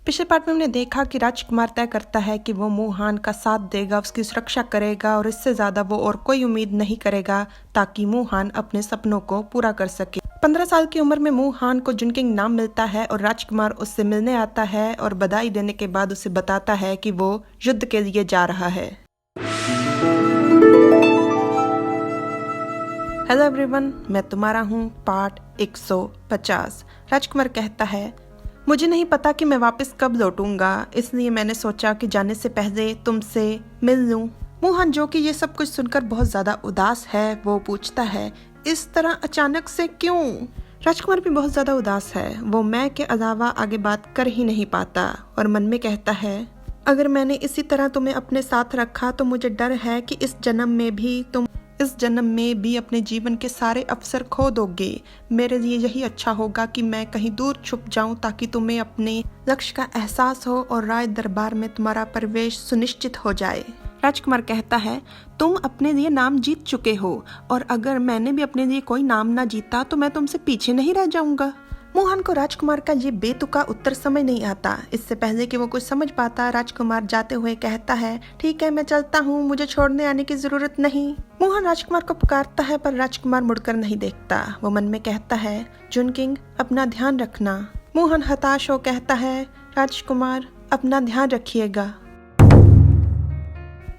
पिछले पार्ट में हमने देखा कि राजकुमार तय करता है कि वो मोहान का साथ देगा, उसकी सुरक्षा करेगा और इससे ज्यादा वो और कोई उम्मीद नहीं करेगा ताकि मोहान अपने सपनों को पूरा कर सके। 15 साल की उम्र में मोहान को जुनकिंग नाम मिलता है और राजकुमार उससे मिलने आता है और बधाई देने के बाद उसे बताता है कि वो युद्ध के लिए जा रहा है। हेलो एवरीवन, मैं तुम्हारा हूँ पार्ट 150। राजकुमार कहता है, मुझे नहीं पता कि मैं वापस कब लौटूंगा, इसलिए मैंने सोचा कि जाने से पहले तुमसे मिल लूं। मोहन, जो कि ये सब कुछ सुनकर बहुत ज्यादा उदास है, वो पूछता है, इस तरह अचानक से क्यों? राजकुमार भी बहुत ज्यादा उदास है। वो मैं के अलावा आगे बात कर ही नहीं पाता और मन में कहता है, अगर मैंने इसी तरह तुम्हें अपने साथ रखा तो मुझे डर है कि इस जन्म में भी अपने जीवन के सारे अवसर खो दोगे। मेरे लिए यही अच्छा होगा कि मैं कहीं दूर छुप जाऊं ताकि तुम्हें अपने लक्ष्य का एहसास हो और राज दरबार में तुम्हारा प्रवेश सुनिश्चित हो जाए। राजकुमार कहता है, तुम अपने लिए नाम जीत चुके हो और अगर मैंने भी अपने लिए कोई नाम ना जीता तो मैं तुमसे पीछे नहीं रह जाऊंगा। मोहन को राजकुमार का ये बेतुका उत्तर समझ नहीं आता। इससे पहले कि वो कुछ समझ पाता, राजकुमार जाते हुए कहता है, ठीक है, मैं चलता हूँ, मुझे छोड़ने आने की जरूरत नहीं। मोहन राजकुमार को पुकारता है पर राजकुमार मुड़कर नहीं देखता। वो मन में कहता है, जुनकिंग, अपना ध्यान रखना। मोहन हताश हो कहता है, राजकुमार, अपना ध्यान रखिएगा।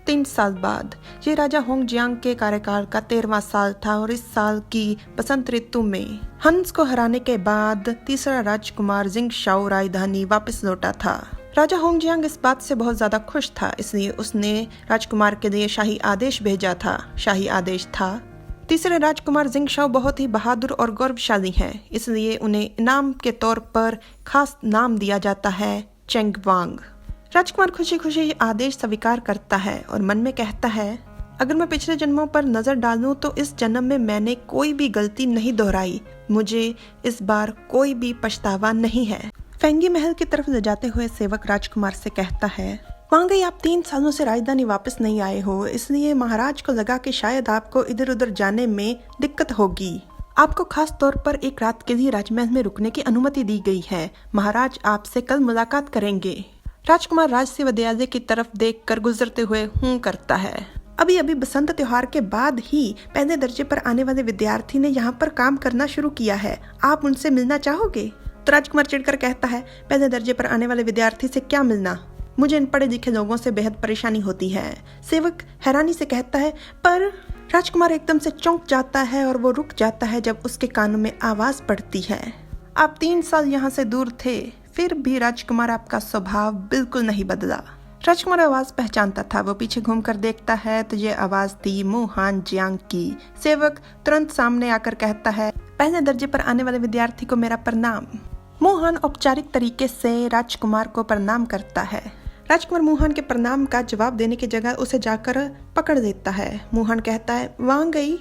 3 साल बाद ये राजा होंगजियांग के कार्यकाल का 13वां साल था और इस साल की बसंत ऋतु में हंस को हराने के बाद तीसरा राजकुमार जिंगशाओ राजधानी वापस लौटा था। राजा होंगजियांग इस बात से बहुत ज्यादा खुश था, इसलिए उसने राजकुमार के लिए शाही आदेश भेजा था। शाही आदेश था, तीसरे राजकुमार जिंगशाओ बहुत ही बहादुर और गौरवशाली हैं, इसलिए उन्हें इनाम के तौर पर खास नाम दिया जाता है, चेंगवांग। राजकुमार खुशी खुशी ये आदेश स्वीकार करता है और मन में कहता है, अगर मैं पिछले जन्मों पर नजर डालूं तो इस जन्म में मैंने कोई भी गलती नहीं दोहराई। मुझे इस बार कोई भी पछतावा नहीं है। फेंगी महल की तरफ ले जाते हुए सेवक राजकुमार से कहता है, वहाँ गई आप 3 सालों से राजधानी वापस नहीं आए हो, इसलिए महाराज को लगा कि शायद आपको इधर उधर जाने में दिक्कत होगी। आपको खास तौर पर एक रात के लिए राजमहल में रुकने की अनुमति दी गई है। महाराज आपसे कल मुलाकात करेंगे। राजकुमार राजसी विद्यालय की तरफ देखकर गुजरते हुए हूं करता है। अभी अभी बसंत त्योहार के बाद ही पहले दर्जे पर आने वाले विद्यार्थी ने यहाँ पर काम करना शुरू किया है। आप उनसे मिलना चाहोगे? तो राजकुमार चिढ़कर कहता है, पहले दर्जे पर आने वाले विद्यार्थी से क्या मिलना? मुझे इन पढ़े लिखे लोगों से बेहद परेशानी होती है। सेवक हैरानी से कहता है, पर राजकुमार एकदम से चौंक जाता है और वो रुक जाता है जब उसके कानों में आवाज पड़ती है, आप 3 साल यहाँ से दूर थे, फिर भी राजकुमार आपका स्वभाव बिल्कुल नहीं बदला। राजकुमार आवाज पहचानता था। वो पीछे घूमकर देखता है तो ये आवाज थी मोहन जियांग की। सेवक तुरंत सामने आकर कहता है, पहले दर्जे पर आने वाले विद्यार्थी को मेरा प्रणाम। मोहन औपचारिक तरीके से राजकुमार को प्रणाम करता है। राजकुमार मोहन के प्रणाम का जवाब देने की जगह उसे जाकर पकड़ देता है। मोहन कहता है, वहाँ गई।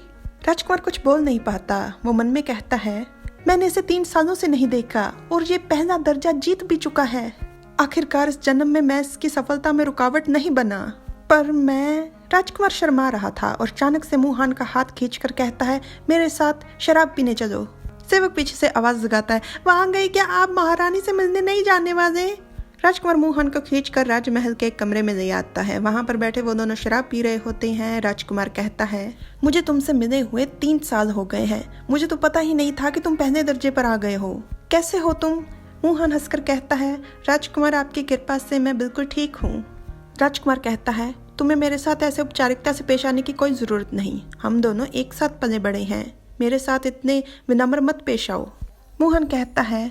राजकुमार कुछ बोल नहीं पाता। वो मन में कहता है, मैंने इसे 3 सालों से नहीं देखा और ये पहला दर्जा जीत भी चुका है। आखिरकार इस जन्म में मैं इसकी सफलता में रुकावट नहीं बना। पर मैं राजकुमार शर्मा रहा था और अचानक से मोहन का हाथ खींचकर कहता है, मेरे साथ शराब पीने चलो। सेवक पीछे से आवाज लगाता है, वहां गई क्या? आप महारानी से मिलने नहीं जाने वाले? राजकुमार मोहन को खींचकर राजमहल के एक कमरे में ले आता है। वहां पर बैठे वो दोनों शराब पी रहे होते हैं। राजकुमार कहता है, मुझे तुमसे मिले हुए 3 साल हो गए हैं। मुझे तो पता ही नहीं था कि तुम पहले दर्जे पर आ गए हो। कैसे हो तुम? मोहन हंसकर कहता है, राजकुमार, आपकी कृपा से मैं बिल्कुल ठीक हूँ। राजकुमार कहता है, तुम्हें मेरे साथ ऐसे औपचारिकता से पेश आने की कोई जरूरत नहीं। हम दोनों एक साथ पले बड़े हैं। मेरे साथ इतने विनम्र मत पेश आओ। मोहन कहता है,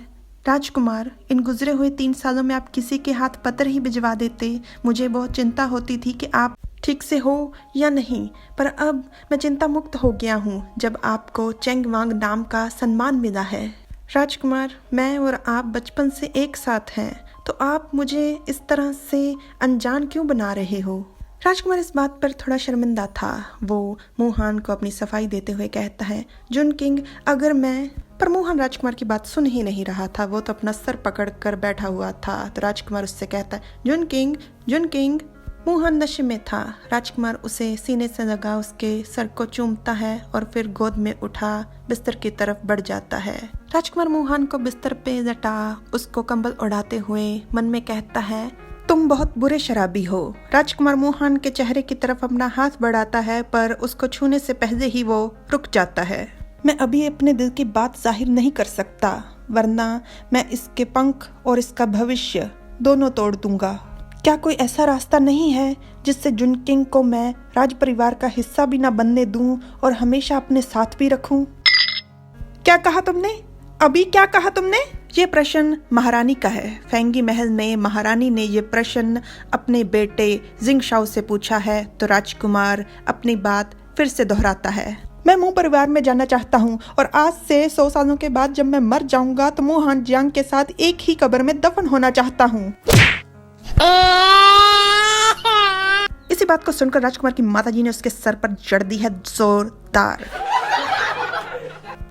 राजकुमार, इन गुजरे हुए 3 सालों में आप किसी के हाथ पत्र ही भिजवा देते। मुझे बहुत चिंता होती थी कि आप ठीक से हो या नहीं, पर अब मैं चिंता मुक्त हो गया हूँ जब आपको चेंगवांग नाम का सम्मान मिला है। राजकुमार, मैं और आप बचपन से एक साथ हैं, तो आप मुझे इस तरह से अनजान क्यों बना रहे हो? राजकुमार इस बात पर थोड़ा शर्मिंदा था। वो मोहन को अपनी सफाई देते हुए कहता है, जुनकिंग, अगर मैं पर मोहन राजकुमार की बात सुन ही नहीं रहा था। वो तो अपना सर पकड़ कर बैठा हुआ था। तो राजकुमार उससे कहता है, जुनकिंग, जुनकिंग। मुहान नशे में था। राजकुमार उसे सीने से लगा उसके सर को चूमता है और फिर गोद में उठा बिस्तर की तरफ बढ़ जाता है। राजकुमार मुहान को बिस्तर पे लटा उसको कंबल उड़ाते हुए मन में कहता है, तुम बहुत बुरे शराबी हो। राजकुमार मुहान के चेहरे की तरफ अपना हाथ बढ़ाता है पर उसको छूने से पहले ही वो रुक जाता है। मैं अभी अपने दिल की बात जाहिर नहीं कर सकता, वरना मैं इसके पंख और इसका भविष्य दोनों तोड़ दूंगा। क्या कोई ऐसा रास्ता नहीं है जिससे जुनकिंग को मैं राज परिवार का हिस्सा भी ना बनने दूं और हमेशा अपने साथ भी रखूं? क्या कहा तुमने? अभी क्या कहा तुमने? ये प्रश्न महारानी का है। फेंगी महल में महारानी ने ये प्रश्न अपने बेटे जिंगशाओ से पूछा है तो राजकुमार अपनी बात फिर से दोहराता है। मैं मू परिवार में जाना चाहता हूँ और आज से 100 सालों के बाद जब मैं मर जाऊंगा तो मू हानजियांग के साथ एक ही कब्र में दफन होना चाहता हूँ। इसी बात को सुनकर राजकुमार की माताजी ने उसके सर पर जड़ दी है जोरदार।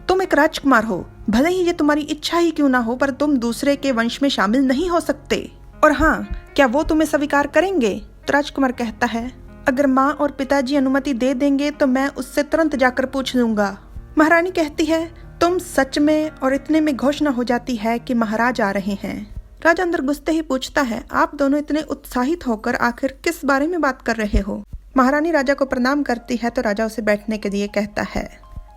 तुम एक राजकुमार हो, भले ही ये तुम्हारी इच्छा ही क्यों ना हो, पर तुम दूसरे के वंश में शामिल नहीं हो सकते। और हाँ, क्या वो तुम्हें स्वीकार करेंगे? तो राजकुमार कहता है, अगर माँ और पिताजी अनुमति दे देंगे तो मैं उससे तुरंत जाकर पूछ लूंगा। महारानी कहती है, तुम सच में? और इतने में घोषणा हो जाती है कि महाराज आ रहे हैं। राजा अंदर घुसते ही पूछता है, आप दोनों इतने उत्साहित होकर आखिर किस बारे में बात कर रहे हो? महारानी राजा को प्रणाम करती है तो राजा उसे बैठने के लिए कहता है।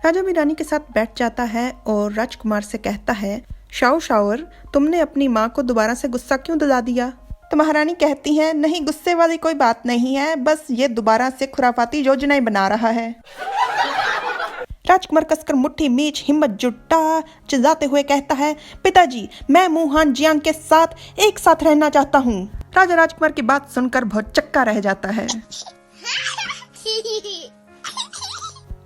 राजा भी रानी के साथ बैठ जाता है और राजकुमार से कहता है, शाओ शाओर, तुमने अपनी माँ को दोबारा से गुस्सा क्यों दिला दिया? तो महारानी कहती है, नहीं, गुस्से वाली कोई बात नहीं है, बस ये दोबारा से खुराफाती योजनाएं बना रहा है। राजकुमार कसकर मुट्ठी मीच हिम्मत जुटा चिल्लाते हुए कहता है, पिताजी, मैं मू हानजियांग के साथ एक साथ रहना चाहता हूँ। राजा राजकुमार की बात सुनकर बहुत चक्का रह जाता है।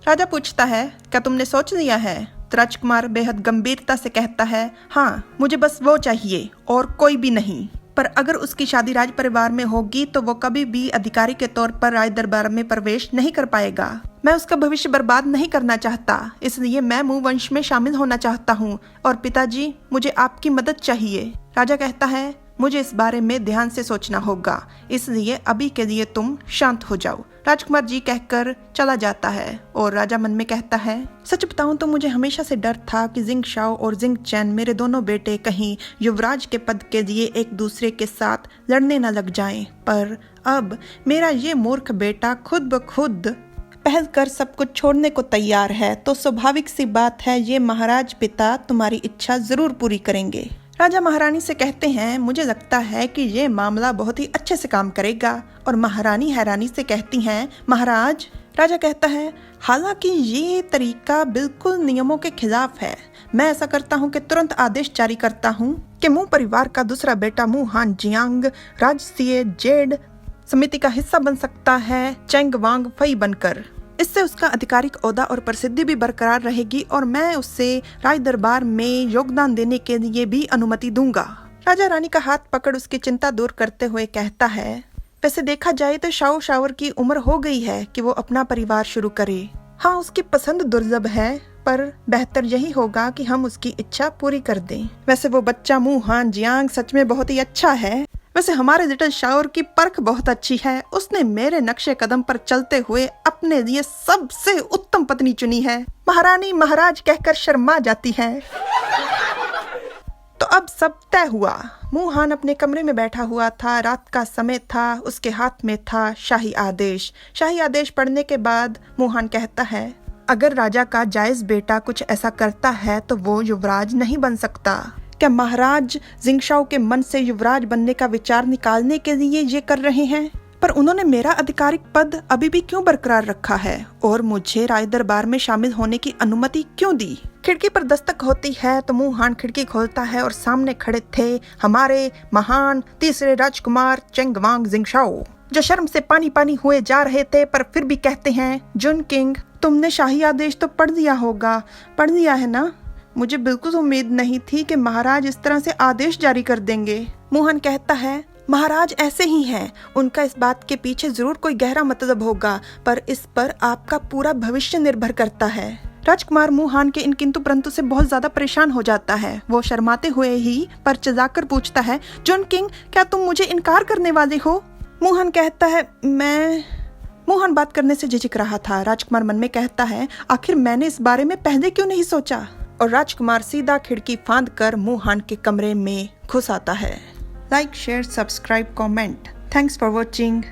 राजा पूछता है, क्या तुमने सोच लिया है? तो राजकुमार बेहद गंभीरता से कहता है, हाँ, मुझे बस वो चाहिए और कोई भी नहीं। पर अगर उसकी शादी राज परिवार में होगी तो वो कभी भी अधिकारी के तौर पर राज दरबार में प्रवेश नहीं कर पाएगा। मैं उसका भविष्य बर्बाद नहीं करना चाहता, इसलिए मैं मू वंश में शामिल होना चाहता हूँ। और पिताजी, मुझे आपकी मदद चाहिए। राजा कहता है, मुझे इस बारे में ध्यान से सोचना होगा, इसलिए अभी के लिए तुम शांत हो जाओ। राजकुमार जी कहकर चला जाता है और राजा मन में कहता है, सच बताऊं तो मुझे हमेशा से डर था कि जिंगशाओ और जिंगचैन, मेरे दोनों बेटे, कहीं युवराज के पद के लिए एक दूसरे के साथ लड़ने न लग जाएं। पर अब मेरा ये मूर्ख बेटा खुद ब खुद पहल कर सब कुछ छोड़ने को तैयार है, तो स्वाभाविक सी बात है ये महाराज पिता तुम्हारी इच्छा जरूर पूरी करेंगे। राजा महारानी से कहते हैं, मुझे लगता है कि ये मामला बहुत ही अच्छे से काम करेगा। और महारानी हैरानी से कहती हैं, महाराज? राजा कहता है, हालांकि ये तरीका बिल्कुल नियमों के खिलाफ है। मैं ऐसा करता हूँ कि तुरंत आदेश जारी करता हूँ कि मू परिवार का दूसरा बेटा मू हानजियांग राजसीय जेड समिति का हिस्सा बन सकता है, चेंग वांग फई बनकर। इससे उसका आधिकारिक ओहदा और प्रसिद्धि भी बरकरार रहेगी और मैं उससे राज दरबार में योगदान देने के लिए भी अनुमति दूंगा। राजा रानी का हाथ पकड़ उसकी चिंता दूर करते हुए कहता है, वैसे देखा जाए तो शाओ शावर की उम्र हो गई है कि वो अपना परिवार शुरू करे। हाँ, उसकी पसंद दुर्लभ है, पर बेहतर यही होगा कि हम उसकी इच्छा पूरी कर दें। वैसे वो बच्चा मू हानजियांग सच में बहुत ही अच्छा है। वैसे हमारे लिटिल शाओर की परख बहुत अच्छी है। उसने मेरे नक्शे कदम पर चलते हुए अपने लिए सबसे उत्तम पत्नी चुनी है। महारानी महाराज कहकर शर्मा जाती है। तो अब सब तय हुआ। मू हान अपने कमरे में बैठा हुआ था, रात का समय था, उसके हाथ में था शाही आदेश। शाही आदेश पढ़ने के बाद मू हान कहता है, अगर राजा का जायज बेटा कुछ ऐसा करता है तो वो युवराज नहीं बन सकता। क्या महाराज जिंगशाओ के मन से युवराज बनने का विचार निकालने के लिए ये कर रहे हैं? पर उन्होंने मेरा आधिकारिक पद अभी भी क्यों बरकरार रखा है और मुझे राज दरबार में शामिल होने की अनुमति क्यों दी? खिड़की पर दस्तक होती है तो मू हान खिड़की खोलता है और सामने खड़े थे हमारे महान तीसरे राजकुमार चेंग वांग जिंगशाओ, जो शर्म से पानी पानी हुए जा रहे थे पर फिर भी कहते हैं, जुनकिंग, तुमने शाही आदेश तो पढ़ लिया होगा, पढ़ लिया है ना? मुझे बिल्कुल उम्मीद नहीं थी कि महाराज इस तरह से आदेश जारी कर देंगे। मू हान कहता है, महाराज ऐसे ही हैं, उनका इस बात के पीछे जरूर कोई गहरा मतलब होगा, पर इस पर आपका पूरा भविष्य निर्भर करता है। राजकुमार मू हान के इन किंतु परंतु से बहुत ज्यादा परेशान हो जाता है। वो शर्माते हुए ही पर चिल्लाकर पूछता है, जुनकिंग, क्या तुम मुझे इनकार करने वाले हो? मोहन कहता है मोहन बात करने से झिझक रहा था। राजकुमार मन में कहता है, आखिर मैंने इस बारे में पहले क्यों नहीं सोचा। और राजकुमार सीधा खिड़की फांद कर मोहन के कमरे में घुस आता है। Like, share, subscribe, comment. Thanks for watching.